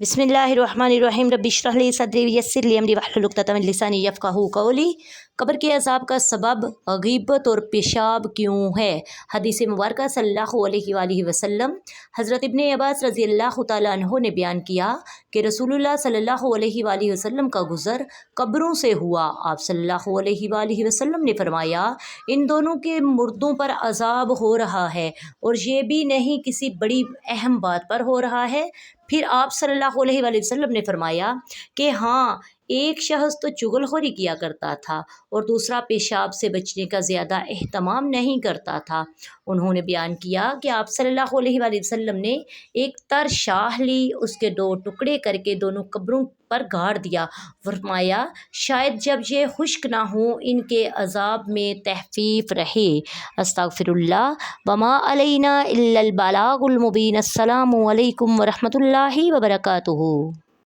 बिस्मिल्लाहिर्रहमानिर्रहीम रब्बि इश्रह ली सदरी वयस्सिर ली अमरी वहलुल उक़दतम मिन लिसानी यफ़क़हू क़ौली। कब्र के अज़ाब का सबब ग़ीबत और पेशाब क्यों है? हदीस मुबारक सल्लल्लाहु अलैहि वसल्लम हज़रत इब्ने अब्बास रज़ियल्लाहु तआला अन्हु ने बयान किया कि रसूलुल्लाह सल्लल्लाहु अलैहि वसल्लम का गुज़र कब्रों से हुआ। आप सल्लल्लाहु अलैहि वसल्लम ने फरमाया, इन दोनों के मुर्दों पर अज़ाब हो रहा है और ये भी नहीं किसी बड़ी अहम बात पर हो रहा है। फिर आप सल्लल्लाहु अलैहि वसल्लम ने फरमाया कि हाँ, एक शख्स तो चुगलखोरी किया करता था और दूसरा पेशाब से बचने का ज़्यादा एहतमाम नहीं करता था। उन्होंने बयान किया कि आप सल्लल्लाहु अलैहि वसल्लम ने एक तर शाह ली, उसके दो टुकड़े करके दोनों कब्रों पर गाड़ दिया। फरमाया, शायद जब ये खुश्क ना हो इनके अज़ाब में तहफ़ीफ़ रहे। अस्तग़फ़िरुल्लाह वमा अलैना इल्लल बलागुल मुबीन। अस्सलामु अलैकुम व रहमतुल्लाहि व बरकातुहू।